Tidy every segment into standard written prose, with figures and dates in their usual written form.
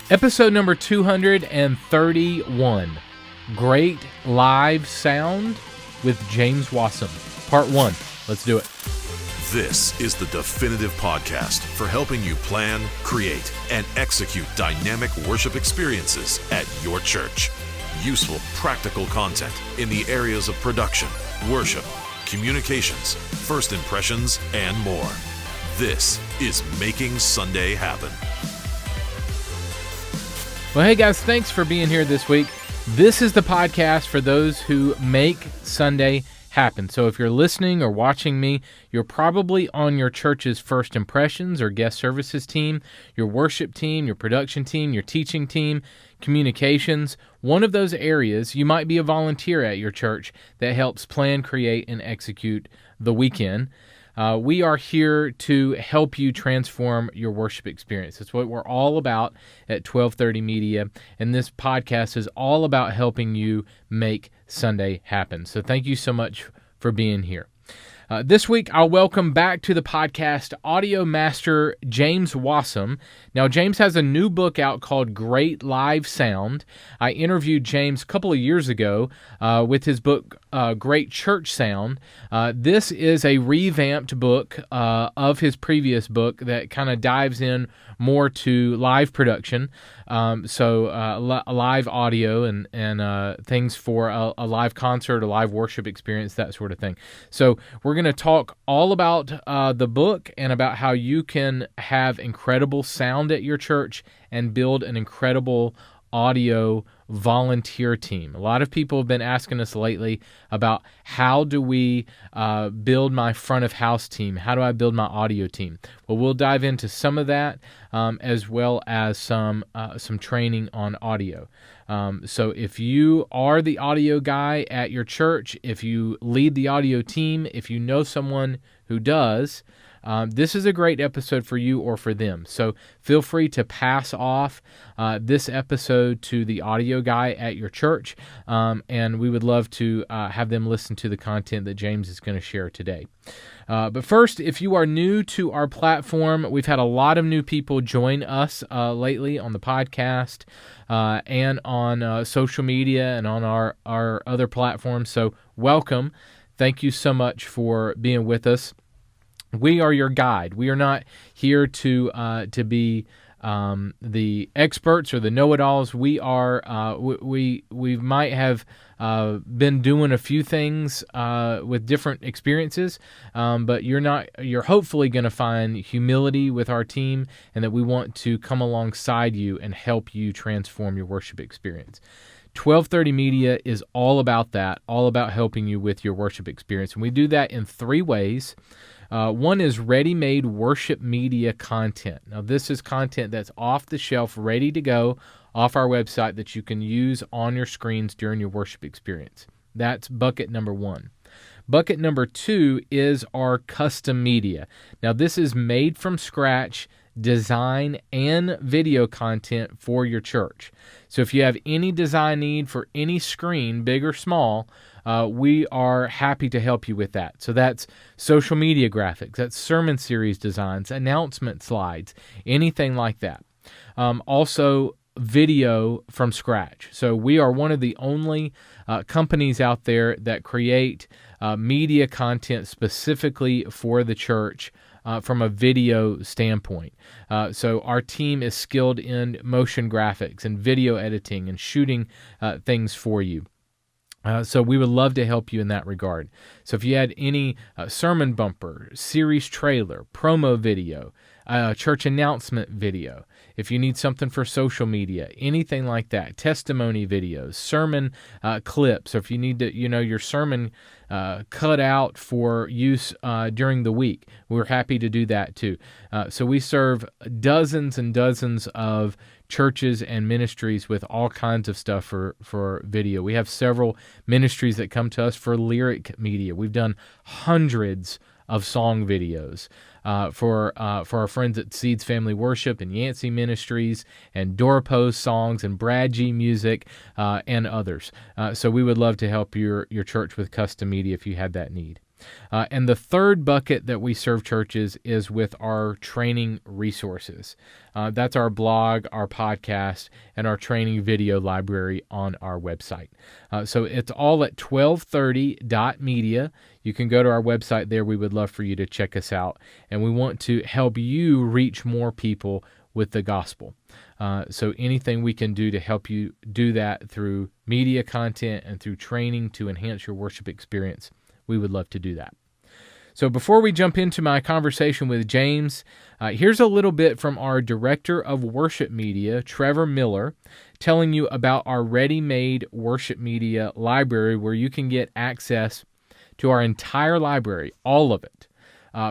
Episode number 231, Great Live Sound with James Wasem, Part 1. Let's do it. This is the definitive podcast for helping you plan, create, and execute dynamic worship experiences at your church. Useful, practical content in the areas of production, worship, communications, first impressions, and more. This is Making Sunday Happen. Well, hey guys, thanks for being here this week. This is the podcast for those who make Sunday happen. So if you're listening or watching me, you're probably on your church's first impressions or guest services team, your worship team, your production team, your teaching team, communications. One of those areas, you might be a volunteer at your church that helps plan, create, and execute the weekend. We are here to help you transform your worship experience. That's what we're all about at 1230 Media, and this podcast is all about helping you make Sunday happen. So thank you so much for being here. This week, I'll welcome back to the podcast audio master James Wasem. Now, James has a new book out called Great Live Sound. I interviewed James a couple of years ago with his book, Great Church Sound. This is a revamped book of his previous book that kind of dives in more to live production, so live audio and things for a live concert, a live worship experience, that sort of thing. So we're going to talk all about the book and about how you can have incredible sound at your church and build an incredible audio volunteer team. A lot of people have been asking us lately about how do we build my front of house team? How do I build my audio team? Well, we'll dive into some of that as well as some training on audio. So if you are the audio guy at your church, if you lead the audio team, if you know someone who does, this is a great episode for you or for them. So feel free to pass off this episode to the audio guy at your church, and we would love to have them listen to the content that James is going to share today. But first, if you are new to our platform, we've had a lot of new people join us lately on the podcast and on social media and on our other platforms. So welcome. Thank you so much for being with us. We are your guide. We are not here to be the experts or the know-it-alls. We are. We might have been doing a few things with different experiences, but you're not. You're hopefully going to find humility with our team, and that we want to come alongside you and help you transform your worship experience. 1230 Media is all about that, all about helping you with your worship experience, and we do that in three ways. One is ready-made worship media content. Now, this is content that's off the shelf, ready to go off our website that you can use on your screens during your worship experience. That's bucket number one. Bucket number two is our custom media. Now, this is made from scratch design and video content for your church. So if you have any design need for any screen, big or small, we are happy to help you with that. So that's social media graphics, that's sermon series designs, announcement slides, anything like that. Also, video from scratch. So we are one of the only companies out there that create media content specifically for the church from a video standpoint. So our team is skilled in motion graphics and video editing and shooting things for you. So we would love to help you in that regard. So if you had any sermon bumper, series trailer, promo video, church announcement video, if you need something for social media, anything like that, testimony videos, sermon clips, or if you need to, your sermon cut out for use during the week, we're happy to do that too. So we serve dozens and dozens of churches and ministries with all kinds of stuff for video. We have several ministries that come to us for lyric media. We've done hundreds of song videos for our friends at Seeds Family Worship and Yancey Ministries and Doorpost Songs and Brad G Music and others. So we would love to help your church with custom media if you had that need. And the third bucket that we serve churches is with our training resources. That's our blog, our podcast, and our training video library on our website. So it's all at 1230.media. You can go to our website there. We would love for you to check us out. And we want to help you reach more people with the gospel. So anything we can do to help you do that through media content and through training to enhance your worship experience, we would love to do that. So before we jump into my conversation with James, here's a little bit from our Director of Worship Media, Trevor Miller, telling you about our ready-made worship media library where you can get access to our entire library, all of it,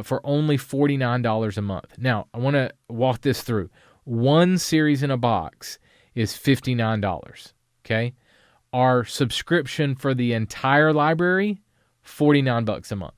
for only $49 a month. Now, I want to walk this through. One series in a box is $59, okay? Our subscription for the entire library, $49 a month.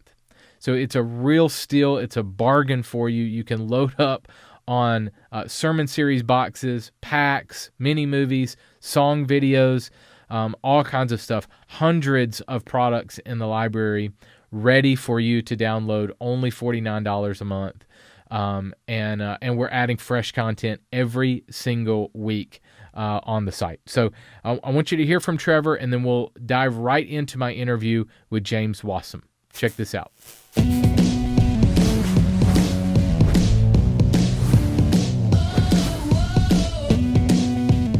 So it's a real steal. It's a bargain for you. You can load up on sermon series boxes, packs, mini movies, song videos, all kinds of stuff. Hundreds of products in the library ready for you to download, only $49 a month. And we're adding fresh content every single week on the site. So I want you to hear from Trevor, and then we'll dive right into my interview with James Wasem. Check this out.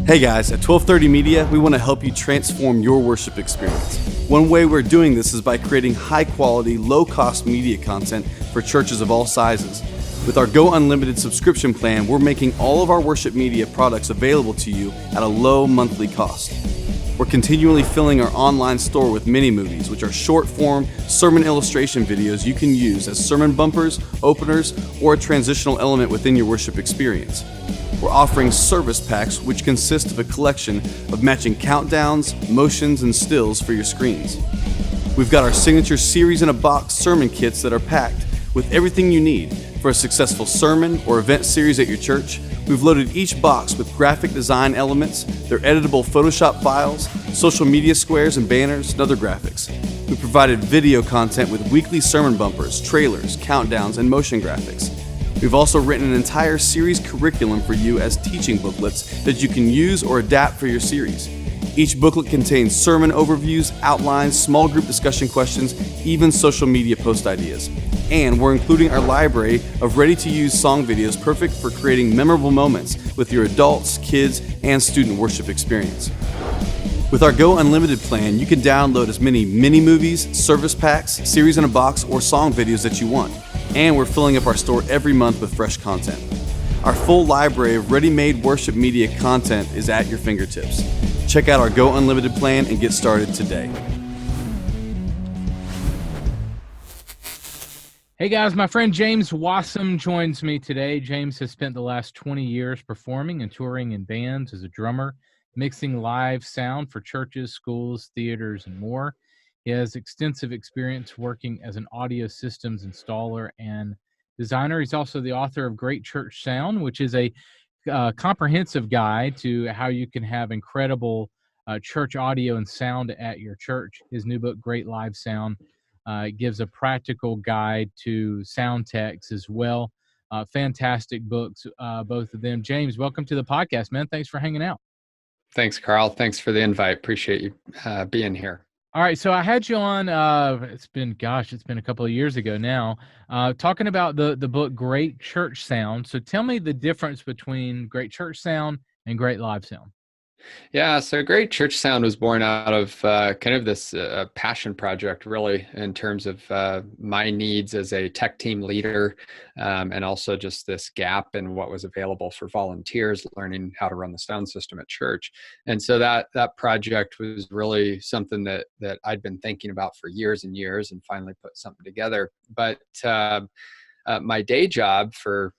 Hey guys, at 1230 Media, we want to help you transform your worship experience. One way we're doing this is by creating high-quality, low-cost media content for churches of all sizes. With our Go Unlimited subscription plan, we're making all of our worship media products available to you at a low monthly cost. We're continually filling our online store with mini movies, which are short-form sermon illustration videos you can use as sermon bumpers, openers, or a transitional element within your worship experience. We're offering service packs, which consist of a collection of matching countdowns, motions, and stills for your screens. We've got our signature series in a box sermon kits that are packed with everything you need for a successful sermon or event series at your church. We've loaded each box with graphic design elements, their editable Photoshop files, social media squares and banners, and other graphics. We've provided video content with weekly sermon bumpers, trailers, countdowns, and motion graphics. We've also written an entire series curriculum for you as teaching booklets that you can use or adapt for your series. Each booklet contains sermon overviews, outlines, small group discussion questions, even social media post ideas. And we're including our library of ready-to-use song videos perfect for creating memorable moments with your adults, kids, and student worship experience. With our Go Unlimited plan, you can download as many mini movies, service packs, series in a box, or song videos that you want. And we're filling up our store every month with fresh content. Our full library of ready-made worship media content is at your fingertips. Check out our Go Unlimited plan and get started today. Hey guys, my friend James Wasem joins me today. James has spent the last 20 years performing and touring in bands as a drummer, mixing live sound for churches, schools, theaters, and more. He has extensive experience working as an audio systems installer and designer. He's also the author of Great Church Sound, which is a comprehensive guide to how you can have incredible church audio and sound at your church. His new book, Great Live Sound, gives a practical guide to sound techs as well. Fantastic books, both of them. James, welcome to the podcast, man. Thanks for hanging out. Thanks, Carl. Thanks for the invite. Appreciate you being here. All right, so I had you on, it's been a couple of years ago now, talking about the book Great Church Sound. So tell me the difference between Great Church Sound and Great Live Sound. Yeah, so Great Church Sound was born out of kind of this passion project, really, in terms of my needs as a tech team leader, and also just this gap in what was available for volunteers learning how to run the sound system at church. And so that project was really something that I'd been thinking about for years and years, and finally put something together. But my day job for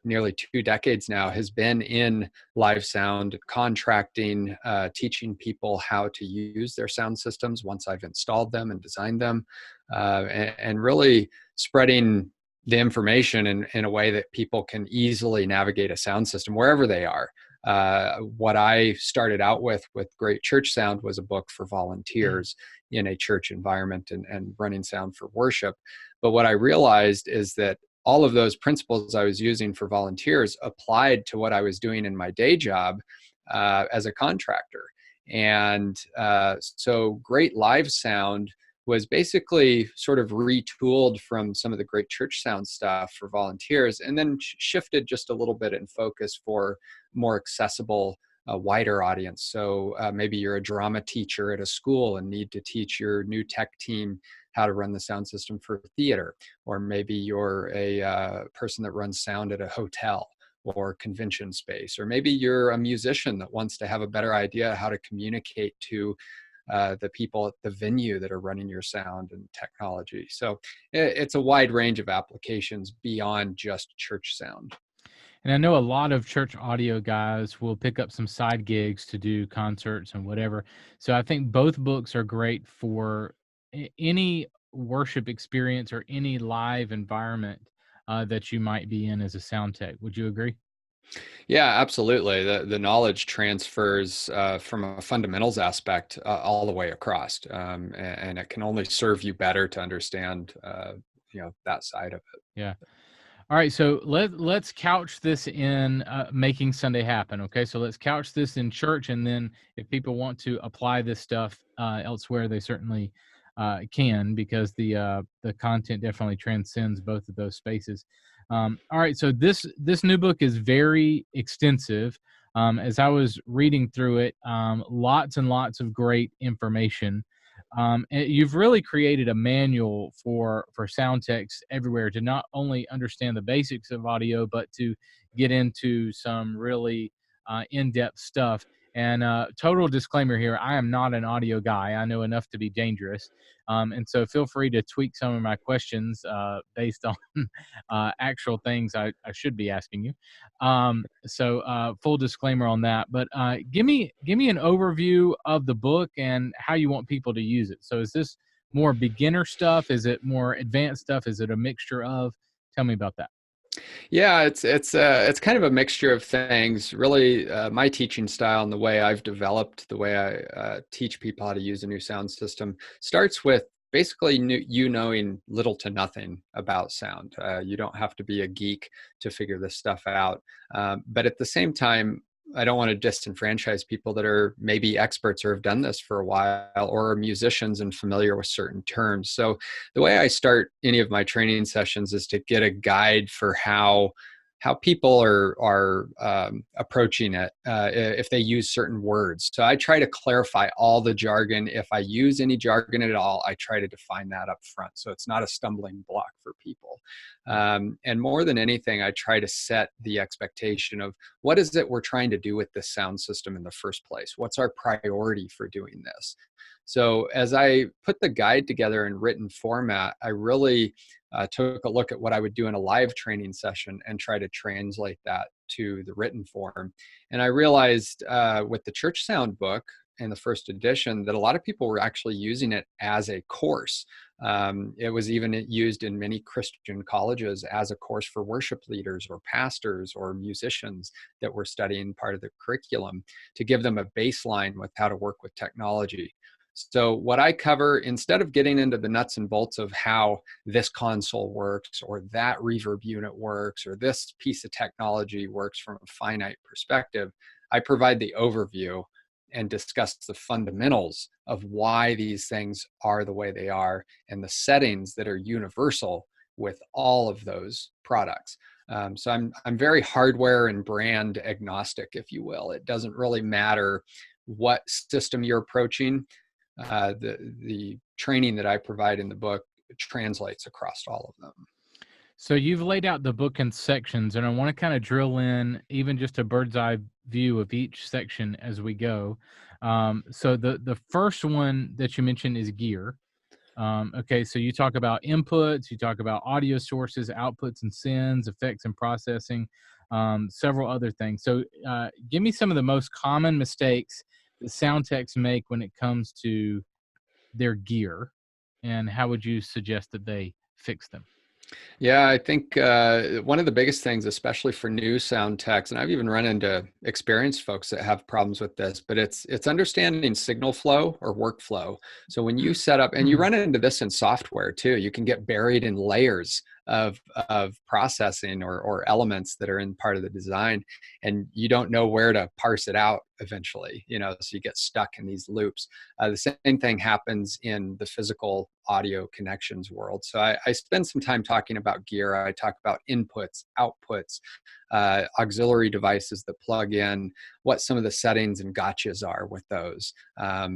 nearly 2 decades now has been in live sound, contracting, teaching people how to use their sound systems once I've installed them and designed them, and really spreading the information in a way that people can easily navigate a sound system wherever they are. What I started out with Great Church Sound was a book for volunteers in a church environment and running sound for worship. But what I realized is that all of those principles I was using for volunteers applied to what I was doing in my day job as a contractor. And so Great Live Sound was basically sort of retooled from some of the Great Church Sound stuff for volunteers, and then shifted just a little bit in focus for more accessible, wider audience. So maybe you're a drama teacher at a school and need to teach your new tech team how to run the sound system for theater, or maybe you're a person that runs sound at a hotel or convention space, or maybe you're a musician that wants to have a better idea how to communicate to the people at the venue that are running your sound and technology. So it's a wide range of applications beyond just church sound. And I know a lot of church audio guys will pick up some side gigs to do concerts and whatever. So I think both books are great for any worship experience or any live environment that you might be in as a sound tech. Would you agree? Yeah, absolutely. The knowledge transfers from a fundamentals aspect all the way across, and it can only serve you better to understand, that side of it. Yeah. All right, so let's couch this in making Sunday happen. Okay, so let's couch this in church, and then if people want to apply this stuff elsewhere, they certainly can, because the content definitely transcends both of those spaces. All right, so this new book is very extensive. As I was reading through it, lots and lots of great information. And you've really created a manual for sound techs everywhere to not only understand the basics of audio, but to get into some really in-depth stuff. And total disclaimer here, I am not an audio guy. I know enough to be dangerous. And so feel free to tweak some of my questions based on actual things I should be asking you. So full disclaimer on that. But give me an overview of the book and how you want people to use it. So is this more beginner stuff? Is it more advanced stuff? Is it a mixture of? Tell me about that. Yeah, it's kind of a mixture of things. Really, my teaching style and the way I've developed the way I teach people how to use a new sound system starts with basically you knowing little to nothing about sound. You don't have to be a geek to figure this stuff out. But at the same time, I don't want to disenfranchise people that are maybe experts or have done this for a while, or are musicians and familiar with certain terms. So the way I start any of my training sessions is to get a guide for how people are approaching it if they use certain words. So I try to clarify all the jargon. If I use any jargon at all, I try to define that up front, so it's not a stumbling block for people. And more than anything, I try to set the expectation of what is it we're trying to do with this sound system in the first place? What's our priority for doing this? So as I put the guide together in written format, I really took a look at what I would do in a live training session and try to translate that to the written form. And I realized with the Church Sound book in the first edition that a lot of people were actually using it as a course. It was even used in many Christian colleges as a course for worship leaders or pastors or musicians that were studying part of the curriculum to give them a baseline with how to work with technology. So what I cover, instead of getting into the nuts and bolts of how this console works or that reverb unit works or this piece of technology works from a finite perspective, I provide the overview and discuss the fundamentals of why these things are the way they are and the settings that are universal with all of those products. So I'm very hardware and brand agnostic, if you will. It doesn't really matter what system you're approaching. The training that I provide in the book translates across all of them. So you've laid out the book in sections, and I want to kind of drill in even just a bird's eye view of each section as we go. So the first one that you mentioned is gear. Okay, so you talk about inputs, you talk about audio sources, outputs and sends, effects and processing, several other things. So give me some of the most common mistakes that sound techs make when it comes to their gear, and how would you suggest that they fix them? Yeah, I think one of the biggest things, especially for new sound techs, and I've even run into experienced folks that have problems with this, but it's understanding signal flow or workflow. So when you set up, and you run into this in software too, you can get buried in layers of processing or elements that are in part of the design, and you don't know where to parse it out eventually. So you get stuck in these loops. The same thing happens in the physical audio connections world. So I spend some time talking about gear. I talk about inputs, outputs, auxiliary devices that plug in, what some of the settings and gotchas are with those. I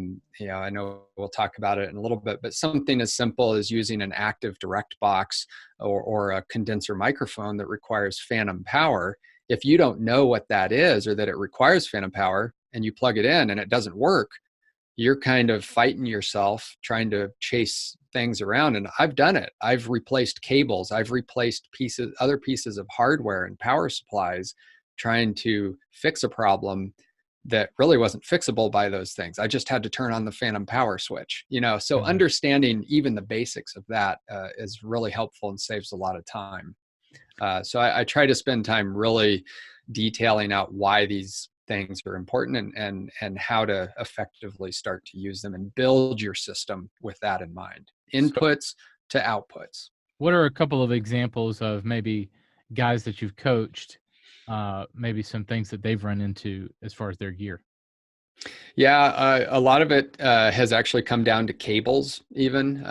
know we'll talk about it in a little bit, but something as simple as using an active direct box or a condenser microphone that requires phantom power. If you don't know what that is, or that it requires phantom power, and you plug it in and it doesn't work, you're kind of fighting yourself trying to chase things around. And I've done it. I've replaced cables. I've replaced other pieces of hardware and power supplies, trying to fix a problem that really wasn't fixable by those things. I just had to turn on the phantom power switch, so understanding even the basics of that is really helpful and saves a lot of time. So I try to spend time really detailing out why these things are important, and how to effectively start to use them and build your system with that in mind. Inputs to outputs. What are a couple of examples of maybe guys that you've coached, maybe some things that they've run into as far as their gear? Yeah, a lot of it has actually come down to cables, even.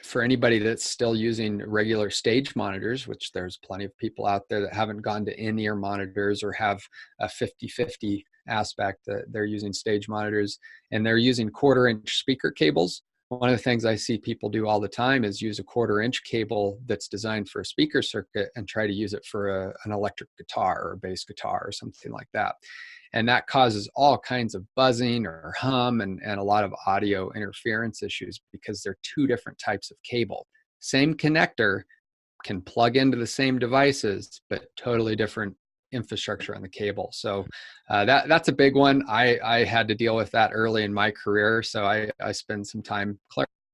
For anybody that's still using regular stage monitors, which there's plenty of people out there that haven't gone to in-ear monitors or have a 50-50 aspect, that they're using stage monitors, and they're using 1/4-inch speaker cables. One of the things I see people do all the time is use a 1/4-inch cable that's designed for a speaker circuit and try to use it for an electric guitar or a bass guitar or something like that. And that causes all kinds of buzzing or hum and a lot of audio interference issues, because they're two different types of cable. Same connector can plug into the same devices, but totally different infrastructure on the cable. So that's a big one. I had to deal with that early in my career, so I spend some time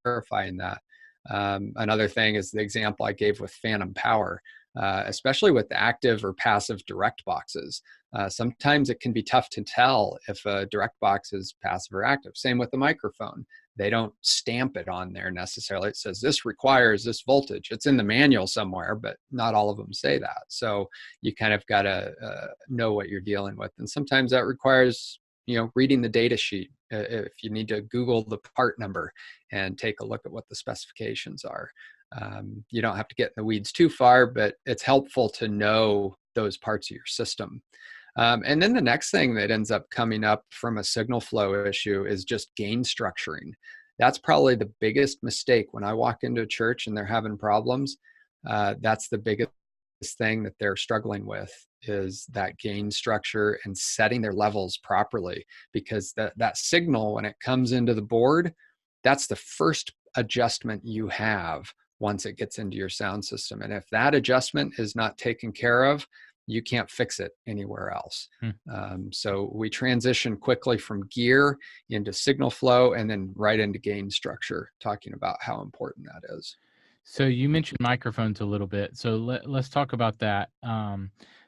clarifying that. Another thing is the example I gave with phantom power, especially with active or passive direct boxes. Sometimes it can be tough to tell if a direct box is passive or active. Same with the microphone. They don't stamp it on there necessarily. It says this requires this voltage. It's in the manual somewhere, but not all of them say that. So you kind of got to know what you're dealing with. And sometimes that requires, reading the data sheet. If you need to Google the part number and take a look at what the specifications are. You don't have to get in the weeds too far, but it's helpful to know those parts of your system. And then the next thing that ends up coming up from a signal flow issue is just gain structuring. That's probably the biggest mistake when I walk into a church and they're having problems. That's the biggest thing that they're struggling with, is that gain structure and setting their levels properly, because that signal, when it comes into the board, that's the first adjustment you have once it gets into your sound system. And if that adjustment is not taken care of, you can't fix it anywhere else. So we transition quickly from gear into signal flow and then right into gain structure, talking about how important that is. So you mentioned microphones a little bit. So let's talk about that.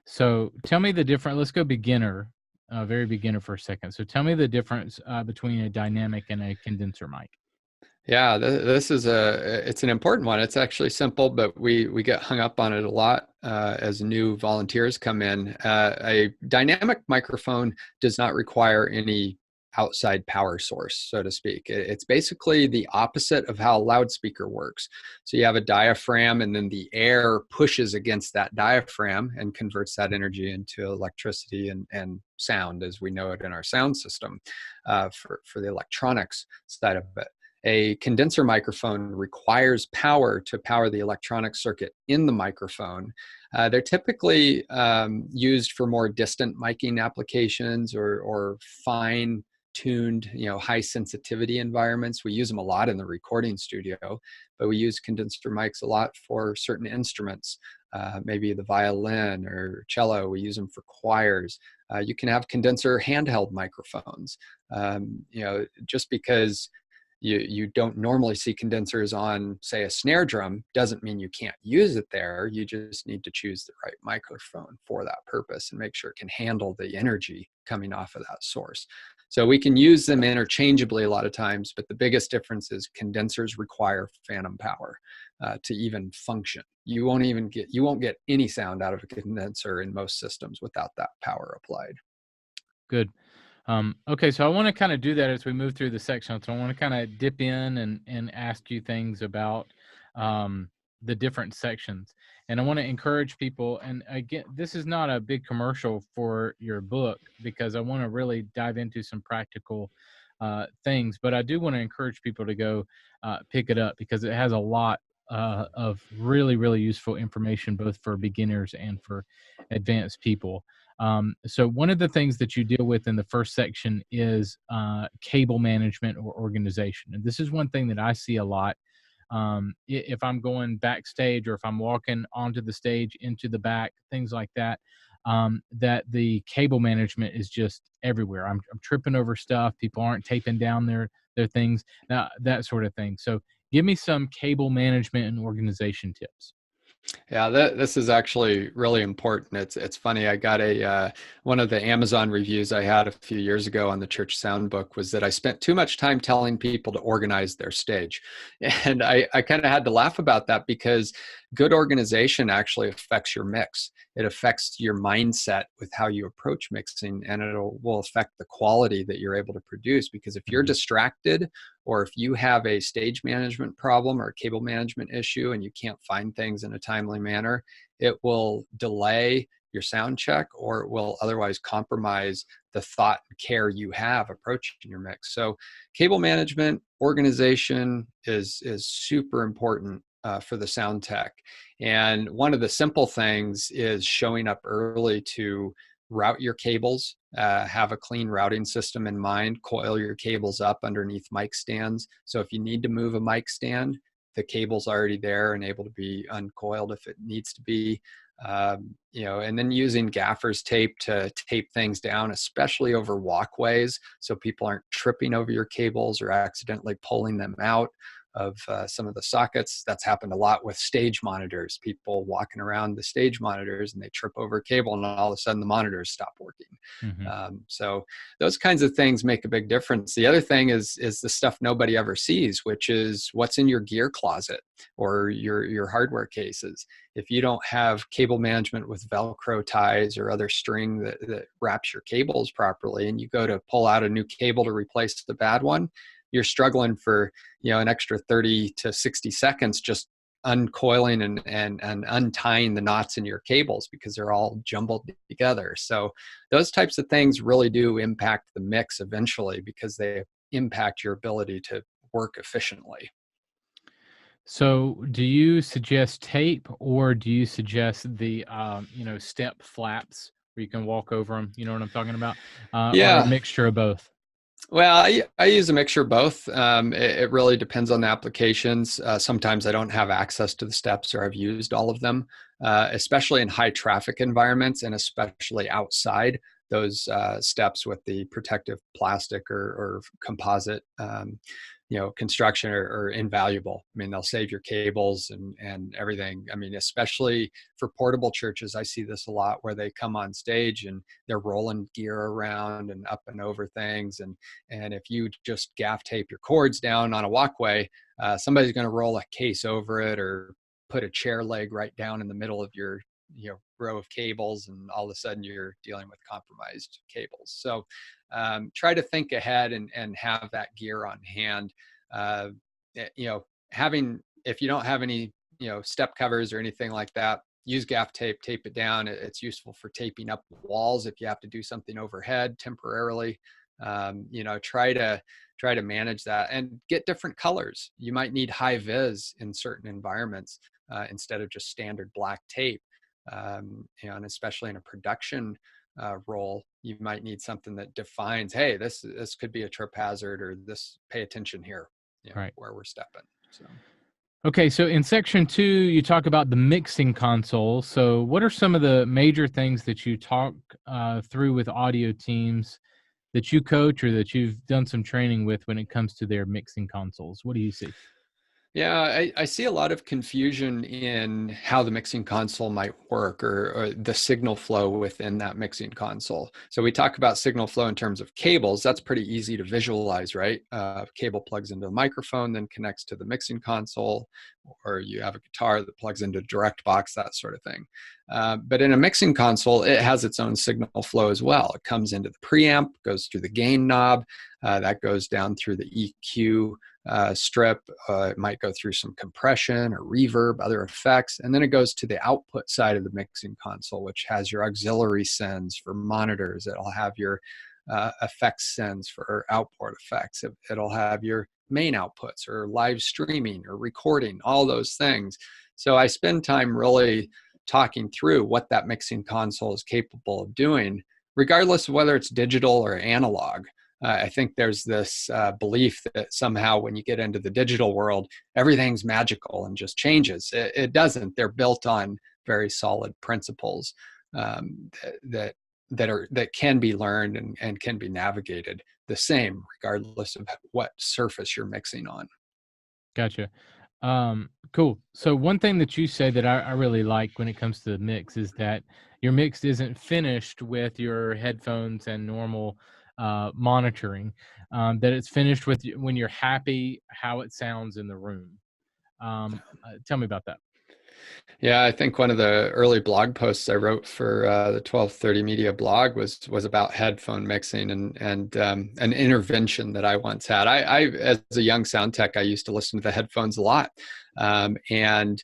So tell me the difference. Let's go beginner, very beginner for a second. So tell me the difference between a dynamic and a condenser mic. Yeah, this is it's an important one. It's actually simple, but we get hung up on it a lot as new volunteers come in. A dynamic microphone does not require any outside power source, so to speak. It's basically the opposite of how a loudspeaker works. So you have a diaphragm, and then the air pushes against that diaphragm and converts that energy into electricity and sound as we know it in our sound system, for the electronics side of it. A condenser microphone requires power to power the electronic circuit in the microphone. They're typically used for more distant miking applications or fine-tuned, high sensitivity environments. We use them a lot in the recording studio, but we use condenser mics a lot for certain instruments, maybe the violin or cello. We use them for choirs. You can have condenser handheld microphones. Just because you don't normally see condensers on, say, a snare drum, doesn't mean you can't use it there. You just need to choose the right microphone for that purpose and make sure it can handle the energy coming off of that source. So we can use them interchangeably a lot of times, but the biggest difference is condensers require phantom power to even function. You won't get any sound out of a condenser in most systems without that power applied. Good. Okay, so I want to kind of do that as we move through the section. So I want to kind of dip in and ask you things about the different sections. And I want to encourage people, and again, this is not a big commercial for your book because I want to really dive into some practical things, but I do want to encourage people to go pick it up because it has a lot of really, really useful information, both for beginners and for advanced people. So one of the things that you deal with in the first section is cable management or organization. And this is one thing that I see a lot. If I'm going backstage or if I'm walking onto the stage, into the back, things like that, that the cable management is just everywhere. I'm tripping over stuff. People aren't taping down their things, that sort of thing. So give me some cable management and organization tips. Yeah, this is actually really important. It's funny. I got one of the Amazon reviews I had a few years ago on the Church Sound book was that I spent too much time telling people to organize their stage. And I kind of had to laugh about that because good organization actually affects your mix. It affects your mindset with how you approach mixing, and will affect the quality that you're able to produce. Because if you're distracted, or if you have a stage management problem or a cable management issue and you can't find things in a timely manner, it will delay your sound check, or it will otherwise compromise the thought and care you have approaching your mix. So cable management, organization is super important for the sound tech. And one of the simple things is showing up early to route your cables, have a clean routing system in mind, coil your cables up underneath mic stands. So if you need to move a mic stand, the cable's already there and able to be uncoiled if it needs to be. And then using gaffer's tape to tape things down, especially over walkways, so people aren't tripping over your cables or accidentally pulling them out of some of the sockets. That's happened a lot with stage monitors, people walking around the stage monitors and they trip over a cable and all of a sudden the monitors stop working. Mm-hmm. So those kinds of things make a big difference. The other thing is the stuff nobody ever sees, which is what's in your gear closet or your hardware cases. If you don't have cable management with Velcro ties or other string that wraps your cables properly, and you go to pull out a new cable to replace the bad one, you're struggling for an extra 30 to 60 seconds just uncoiling and untying the knots in your cables because they're all jumbled together. So those types of things really do impact the mix eventually because they impact your ability to work efficiently. So do you suggest tape, or do you suggest the step flaps where you can walk over them? You know what I'm talking about? Or a mixture of both? Well, I use a mixture of both. It really depends on the applications. Sometimes I don't have access to the steps, or I've used all of them, especially in high traffic environments and especially outside. Those steps with the protective plastic or composite construction are invaluable. I mean, they'll save your cables and everything. I mean, especially for portable churches, I see this a lot where they come on stage and they're rolling gear around and up and over things. And if you just gaff tape your cords down on a walkway, somebody's going to roll a case over it or put a chair leg right down in the middle of your row of cables, and all of a sudden you're dealing with compromised cables. So try to think ahead and have that gear on hand. If you don't have any step covers or anything like that, use gaff tape, tape it down. It's useful for taping up walls if you have to do something overhead temporarily. Try to manage that and get different colors. You might need high vis in certain environments instead of just standard black tape. And especially in a production role, you might need something that defines, hey, this could be a trip hazard, or this, pay attention here, right, where we're stepping. So. Okay, so in section 2, you talk about the mixing console. So what are some of the major things that you talk through with audio teams that you coach or that you've done some training with when it comes to their mixing consoles? What do you see? Yeah, I see a lot of confusion in how the mixing console might work, or the signal flow within that mixing console. So we talk about signal flow in terms of cables. That's pretty easy to visualize, right? Cable plugs into the microphone, then connects to the mixing console, or you have a guitar that plugs into a direct box, that sort of thing. But in a mixing console, it has its own signal flow as well. It comes into the preamp, goes through the gain knob, that goes down through the EQ strip. It might go through some compression or reverb, other effects, and then it goes to the output side of the mixing console, which has your auxiliary sends for monitors. It'll have your effects sends for output effects. It'll have your main outputs or live streaming or recording, all those things. So I spend time really talking through what that mixing console is capable of doing, regardless of whether it's digital or analog. I think there's this belief that somehow when you get into the digital world, everything's magical and just changes. It doesn't. They're built on very solid principles that can be learned and can be navigated the same, regardless of what surface you're mixing on. Gotcha. Cool. So one thing that you say that I really like when it comes to the mix is that your mix isn't finished with your headphones and normal monitoring, that it's finished with when you're happy how it sounds in the room. Tell me about that. Yeah, I think one of the early blog posts I wrote for the 1230 Media blog was about headphone mixing and an intervention that I once had. I as a young sound tech, I used to listen to the headphones a lot, and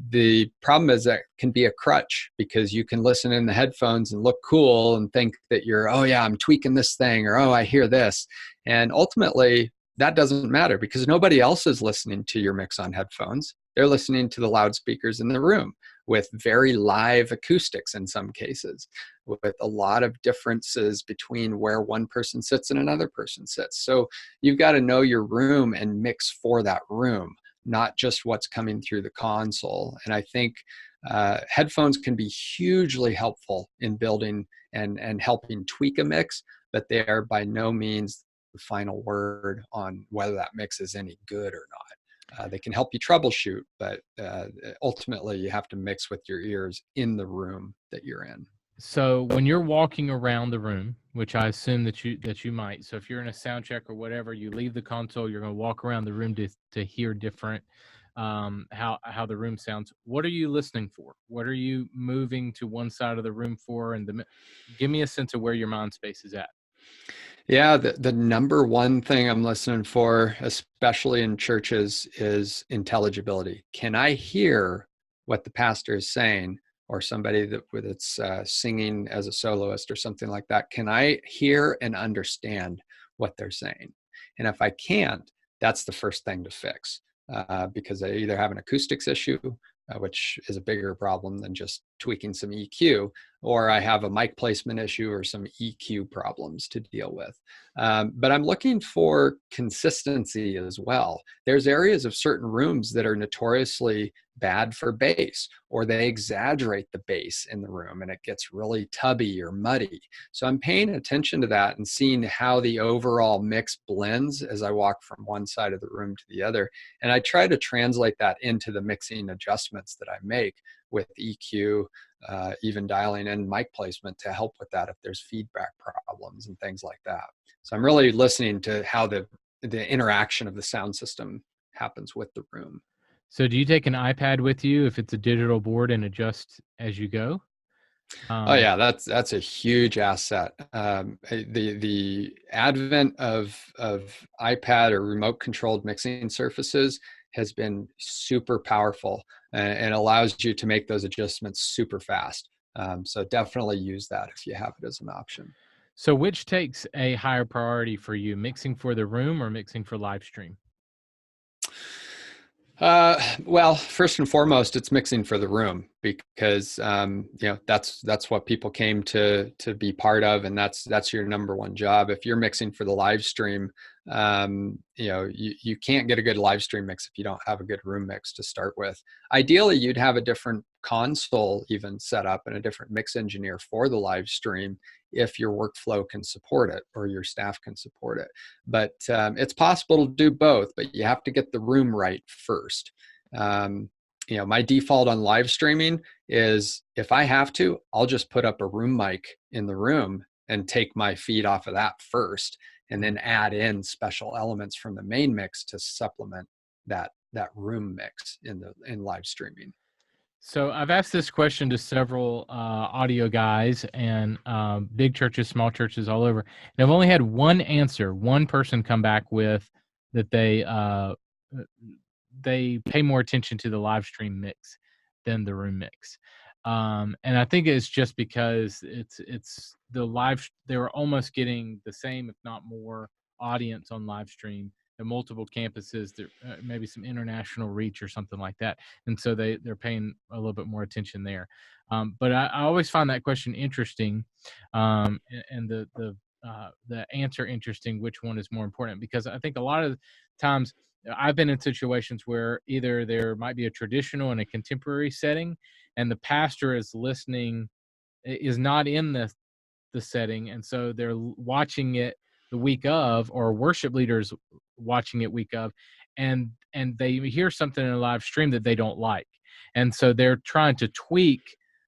the problem is that can be a crutch, because you can listen in the headphones and look cool and think that you're, oh yeah, I'm tweaking this thing, or oh, I hear this, and ultimately that doesn't matter because nobody else is listening to your mix on headphones. They're listening to the loudspeakers in the room with very live acoustics in some cases, with a lot of differences between where one person sits and another person sits. So you've got to know your room and mix for that room, not just what's coming through the console. And I think headphones can be hugely helpful in building and helping tweak a mix, but they are by no means the final word on whether that mix is any good or not. They can help you troubleshoot, but ultimately you have to mix with your ears in the room that you're in. So when you're walking around the room, which I assume that you might, so if you're in a sound check or whatever, you leave the console, you're going to walk around the room to hear different how the room sounds. What are you listening for? What are you moving to one side of the room for? And give me a sense of where your mind space is at. Yeah, the number one thing I'm listening for, especially in churches, is intelligibility. Can I hear what the pastor is saying, or somebody that's singing as a soloist or something like that? Can I hear and understand what they're saying? And if I can't, that's the first thing to fix, because I either have an acoustics issue, which is a bigger problem than just tweaking some EQ, or I have a mic placement issue or some EQ problems to deal with. But I'm looking for consistency as well. There's areas of certain rooms that are notoriously bad for bass, or they exaggerate the bass in the room and it gets really tubby or muddy. So I'm paying attention to that and seeing how the overall mix blends as I walk from one side of the room to the other. And I try to translate that into the mixing adjustments that I make with EQ, even dialing in mic placement to help with that if there's feedback problems and things like that. So I'm really listening to how the interaction of the sound system happens with the room. So do you take an iPad with you if it's a digital board and adjust as you go? Oh yeah, that's a huge asset. The advent of iPad or remote controlled mixing surfaces has been super powerful and allows you to make those adjustments super fast. So definitely use that if you have it as an option. So which takes a higher priority for you, mixing for the room or mixing for live stream? Well, first and foremost, it's mixing for the room because that's what people came to be part of, and that's your number one job. If you're mixing for the live stream, you can't get a good live stream mix if you don't have a good room mix to start with. Ideally, you'd have a different console even set up and a different mix engineer for the live stream if your workflow can support it or your staff can support it. But it's possible to do both, but you have to get the room right first. My default on live streaming is, if I have to, I'll just put up a room mic in the room and take my feed off of that first, and then add in special elements from the main mix to supplement that room mix in live streaming. So I've asked this question to several audio guys and big churches, small churches all over, and I've only had one answer. One person come back with that they pay more attention to the live stream mix than the room mix, and I think it's just because it's the live. They were almost getting the same, if not more, audience on live stream at multiple campuses. There maybe some international reach or something like that, and so they're paying a little bit more attention there. But I always find that question interesting, and the answer interesting. Which one is more important? Because I think a lot of times I've been in situations where either there might be a traditional and a contemporary setting, and the pastor is not in the setting, and so they're watching it the week of, or worship leaders watching it week of, and they hear something in a live stream that they don't like, and so they're trying to tweak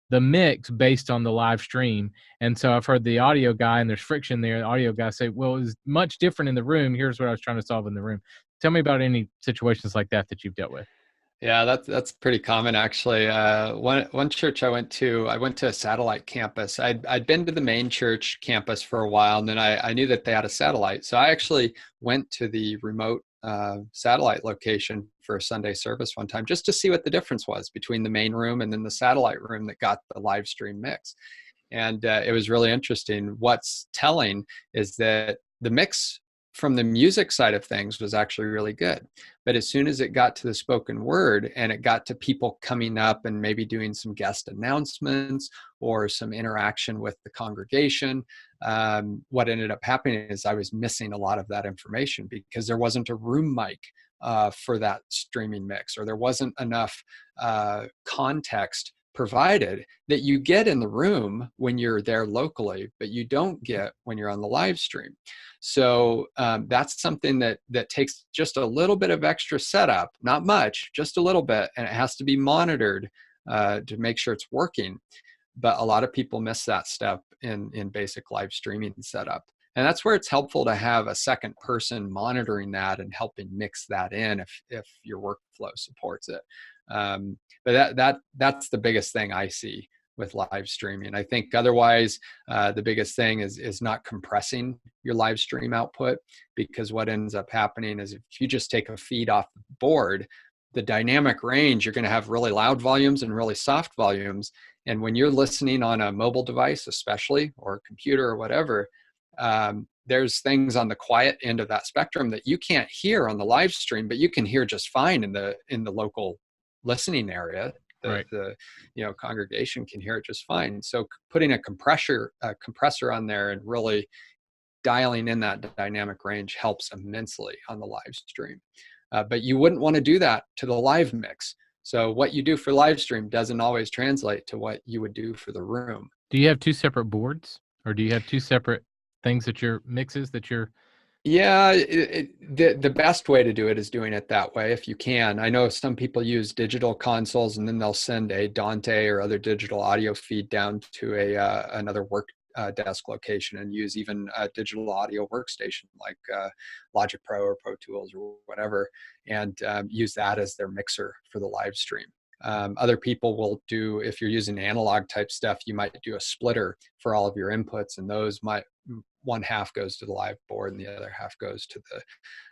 the mix based on the live stream. And so I've heard the audio guy, and there's friction there, the audio guy say, well, it was much different in the room. Here's what I was trying to solve in the room. Tell me about any situations like that you've dealt with. Yeah, that's pretty common, actually. One church I went to a satellite campus. I'd been to the main church campus for a while, and then I knew that they had a satellite. So I actually went to the remote satellite location for a Sunday service one time, just to see what the difference was between the main room and then the satellite room that got the live stream mix. And it was really interesting. What's telling is that the mix from the music side of things was actually really good. But as soon as it got to the spoken word and it got to people coming up and maybe doing some guest announcements or some interaction with the congregation, what ended up happening is I was missing a lot of that information because there wasn't a room mic for that streaming mix, or there wasn't enough context provided that you get in the room when you're there locally, but you don't get when you're on the live stream. So that's something that takes just a little bit of extra setup, not much, just a little bit, and it has to be monitored to make sure it's working. But a lot of people miss that step in basic live streaming setup. And that's where it's helpful to have a second person monitoring that and helping mix that in if your workflow supports it. But that's the biggest thing I see with live streaming. I think otherwise, the biggest thing is not compressing your live stream output, because what ends up happening is if you just take a feed off the board, the dynamic range, you're going to have really loud volumes and really soft volumes. And when you're listening on a mobile device, especially, or a computer or whatever, there's things on the quiet end of that spectrum that you can't hear on the live stream, but you can hear just fine in the local listening area. The congregation can hear it just fine. So putting a compressor on there and really dialing in that dynamic range helps immensely on the live stream. But you wouldn't want to do that to the live mix. So what you do for live stream doesn't always translate to what you would do for the room. Do you have two separate boards, or do you have two separate things that your mixes that you're? Yeah, the best way to do it is doing it that way if you can. I know some people use digital consoles and then they'll send a Dante or other digital audio feed down to another work desk location and use even a digital audio workstation like Logic Pro or Pro Tools or whatever, and use that as their mixer for the live stream. Other people will do, if you're using analog type stuff, you might do a splitter for all of your inputs, and those might, one half goes to the live board and the other half goes to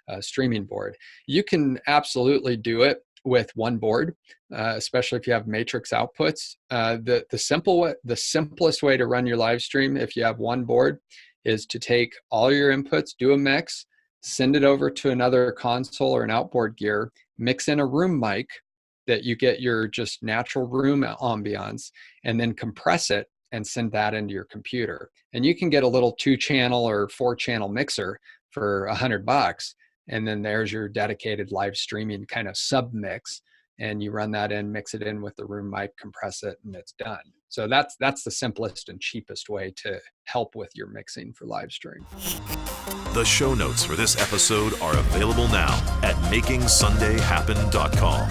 the streaming board. You can absolutely do it with one board, especially if you have matrix outputs. The simplest way to run your live stream, if you have one board, is to take all your inputs, do a mix, send it over to another console or an outboard gear, mix in a room mic that you get your just natural room ambiance, and then compress it and send that into your computer. And you can get a little 2-channel or 4-channel mixer for $100. And then there's your dedicated live streaming kind of sub mix and you run that in, mix it in with the room mic, compress it, and it's done. So that's the simplest and cheapest way to help with your mixing for live stream. The show notes for this episode are available now at makingsundayhappen.com.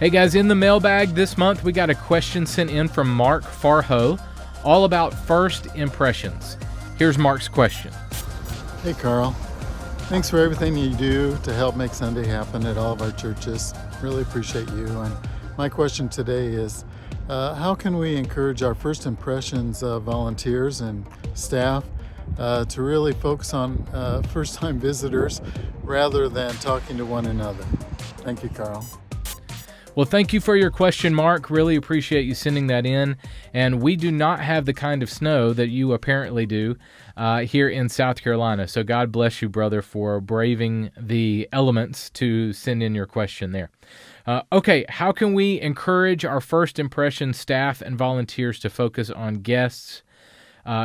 Hey guys, in the mailbag this month, we got a question sent in from Mark Farho, all about first impressions. Here's Mark's question. Hey Carl, thanks for everything you do to help make Sunday happen at all of our churches. Really appreciate you. And my question today is, how can we encourage our first impressions of volunteers and staff to really focus on first-time visitors rather than talking to one another? Thank you, Carl. Well, thank you for your question, Mark. Really appreciate you sending that in. And we do not have the kind of snow that you apparently do here in South Carolina. So God bless you, brother, for braving the elements to send in your question there. Okay, how can we encourage our first impression staff and volunteers to focus on guests?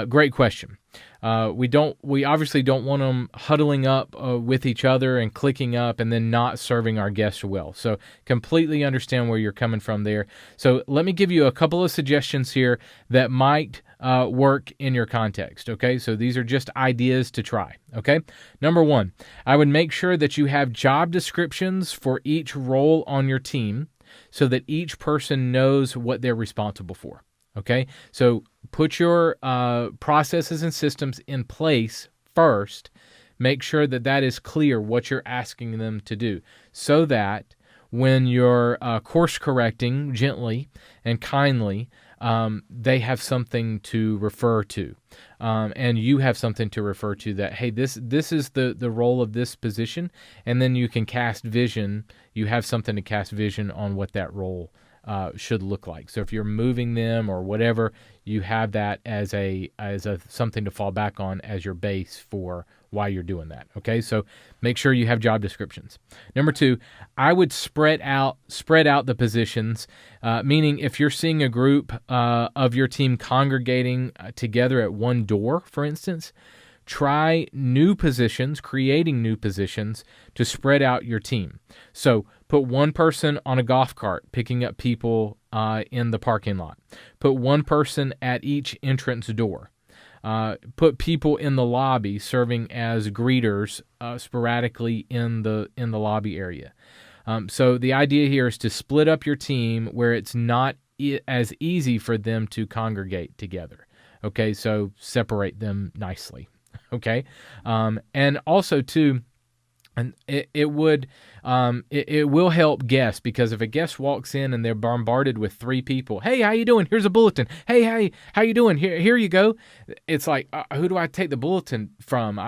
Great question. We obviously don't want them huddling up with each other and clicking up and then not serving our guests well. So completely understand where you're coming from there. So let me give you a couple of suggestions here that might work in your context. Okay, so these are just ideas to try. Okay, number one, I would make sure that you have job descriptions for each role on your team so that each person knows what they're responsible for. Okay, so put your processes and systems in place first. Make sure that that is clear what you're asking them to do so that when you're course correcting gently and kindly, they have something to refer to. And you have something to refer to that, hey, this is the role of this position, and then you can cast vision. You have something to cast vision on what that role should look like. So if you're moving them or whatever, you have that as a something to fall back on as your base for why you're doing that. Okay, so make sure you have job descriptions. Number two, I would spread out the positions, meaning if you're seeing a group of your team congregating together at one door, for instance, try creating new positions to spread out your team. So put one person on a golf cart picking up people in the parking lot. Put one person at each entrance door. Put people in the lobby serving as greeters sporadically in the lobby area. So the idea here is to split up your team where it's not as easy for them to congregate together. Okay, so separate them nicely. Okay, and also too, and it will help guests, because if a guest walks in and they're bombarded with three people, hey, how you doing? Here's a bulletin. Hey, how you doing? Here you go. It's like, who do I take the bulletin from?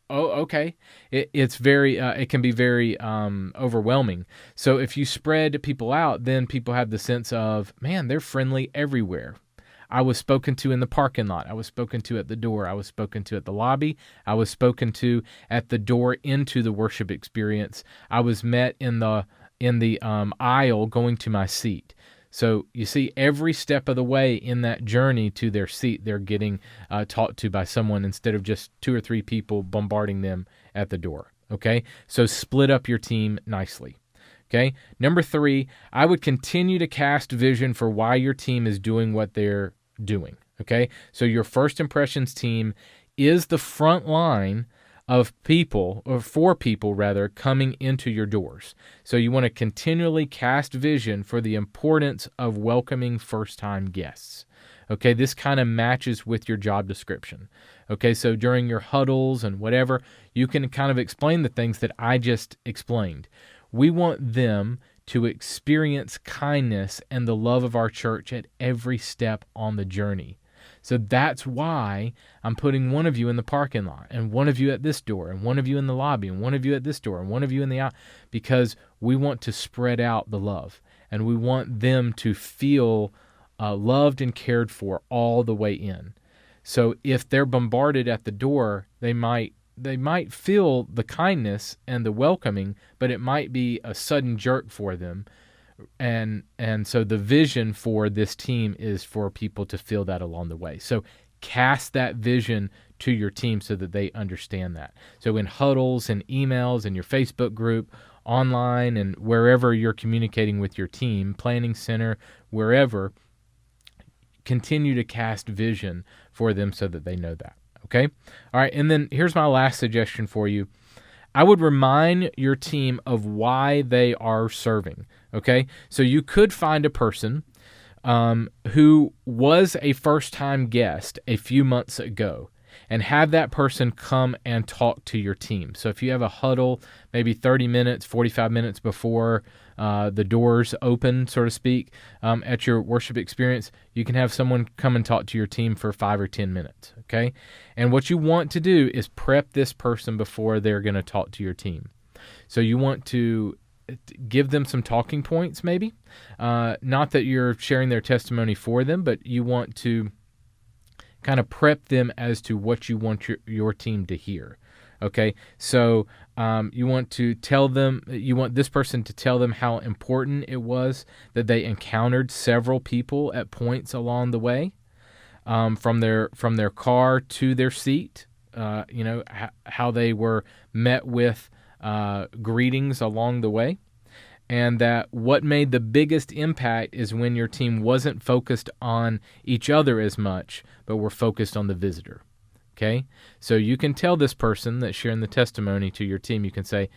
Okay. It can be very overwhelming. So if you spread people out, then people have the sense of, man, they're friendly everywhere. I was spoken to in the parking lot. I was spoken to at the door. I was spoken to at the lobby. I was spoken to at the door into the worship experience. I was met in the aisle going to my seat. So you see, every step of the way in that journey to their seat, they're getting talked to by someone instead of just two or three people bombarding them at the door. Okay, so split up your team nicely. Okay, number three, I would continue to cast vision for why your team is doing what they're doing. Okay, so your first impressions team is the front line of people, or for people rather, coming into your doors. So you want to continually cast vision for the importance of welcoming first-time guests. Okay, this kind of matches with your job description. Okay, so during your huddles and whatever, you can kind of explain the things that I just explained. We want them to experience kindness and the love of our church at every step on the journey. So that's why I'm putting one of you in the parking lot, and one of you at this door, and one of you in the lobby, and one of you at this door, and one of you in the aisle, because we want to spread out the love, and we want them to feel loved and cared for all the way in. So if they're bombarded at the door, they might feel the kindness and the welcoming, but it might be a sudden jerk for them. And so the vision for this team is for people to feel that along the way. So cast that vision to your team so that they understand that. So in huddles and emails and your Facebook group, online and wherever you're communicating with your team, planning center, wherever, continue to cast vision for them so that they know that. Okay? All right, and then here's my last suggestion for you. I would remind your team of why they are serving. Okay? So you could find a person who was a first-time guest a few months ago and have that person come and talk to your team. So if you have a huddle, maybe 30 minutes, 45 minutes before the doors open, so to speak, at your worship experience, you can have someone come and talk to your team for 5 or 10 minutes, okay? And what you want to do is prep this person before they're going to talk to your team. So you want to give them some talking points maybe. Not that you're sharing their testimony for them, but you want to kind of prep them as to what you want your team to hear. Okay, so you want this person to tell them how important it was that they encountered several people at points along the way, from their car to their seat. How they were met with greetings along the way. And that what made the biggest impact is when your team wasn't focused on each other as much, but were focused on the visitor. Okay? So you can tell this person that's sharing the testimony to your team, you can say,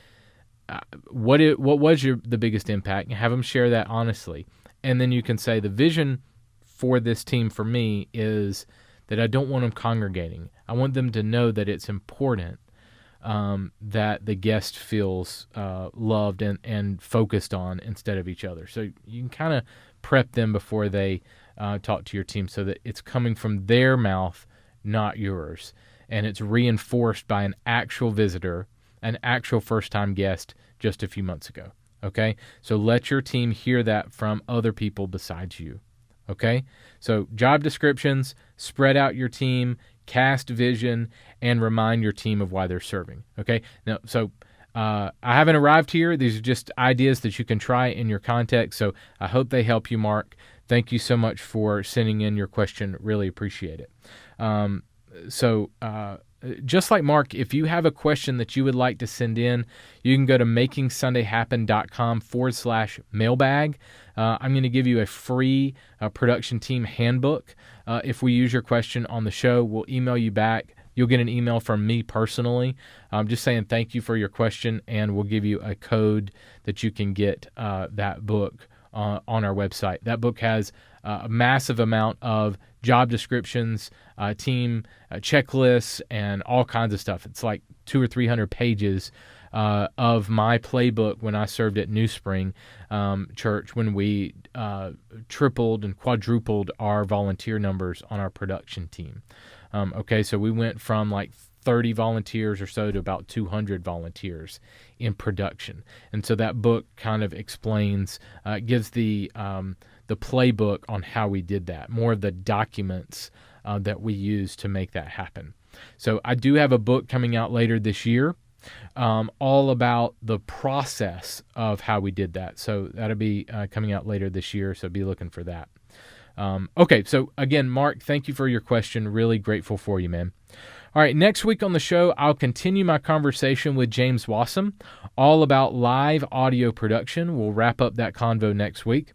what was the biggest impact? And have them share that honestly. And then you can say, the vision for this team for me is that I don't want them congregating. I want them to know that it's important that the guest feels loved and focused on instead of each other. So you can kind of prep them before they talk to your team so that it's coming from their mouth, not yours. And it's reinforced by an actual visitor, an actual first-time guest just a few months ago. Okay? So let your team hear that from other people besides you. Okay? So job descriptions, spread out your team, cast vision, and remind your team of why they're serving. Okay? Now, so I haven't arrived here. These are just ideas that you can try in your context. So I hope they help you, Mark. Thank you so much for sending in your question. Really appreciate it. Just like Mark, if you have a question that you would like to send in, you can go to makingsundayhappen.com/mailbag. I'm going to give you a free production team handbook. If we use your question on the show, we'll email you back. You'll get an email from me personally, just saying thank you for your question, and we'll give you a code that you can get that book on our website. That book has a massive amount of job descriptions, team checklists, and all kinds of stuff. It's like 200 or 300 pages of my playbook when I served at New Spring Church, when we tripled and quadrupled our volunteer numbers on our production team. So we went from like 30 volunteers or so to about 200 volunteers in production. And so that book kind of explains, gives the playbook on how we did that, more of the documents that we use to make that happen. So I do have a book coming out later this year, all about the process of how we did that. So that'll be coming out later this year, so be looking for that. So again, Mark, thank you for your question. Really grateful for you, man. All right, next week on the show, I'll continue my conversation with James Wasem, all about live audio production. We'll wrap up that convo next week.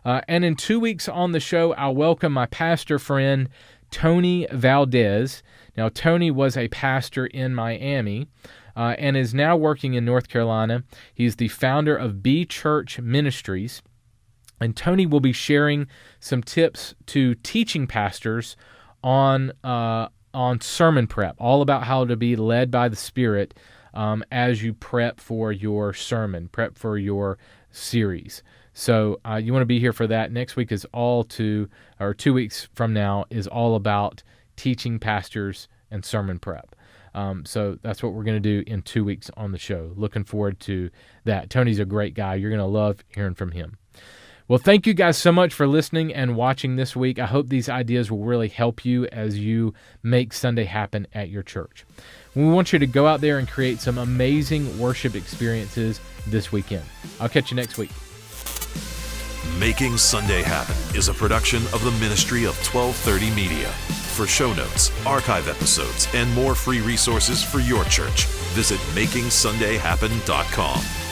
And in 2 weeks on the show, I'll welcome my pastor friend, Tony Valdez. Now, Tony was a pastor in Miami and is now working in North Carolina. He's the founder of Church Ministries. And Tony will be sharing some tips to teaching pastors on sermon prep, all about how to be led by the Spirit as you prep for your sermon, prep for your series. So you want to be here for that. Next week is 2 weeks from now is all about teaching pastors and sermon prep. So that's what we're going to do in 2 weeks on the show. Looking forward to that. Tony's a great guy. You're going to love hearing from him. Well, thank you guys so much for listening and watching this week. I hope these ideas will really help you as you make Sunday happen at your church. We want you to go out there and create some amazing worship experiences this weekend. I'll catch you next week. Making Sunday Happen is a production of the ministry of 1230 Media. For show notes, archive episodes, and more free resources for your church, visit MakingSundayHappen.com.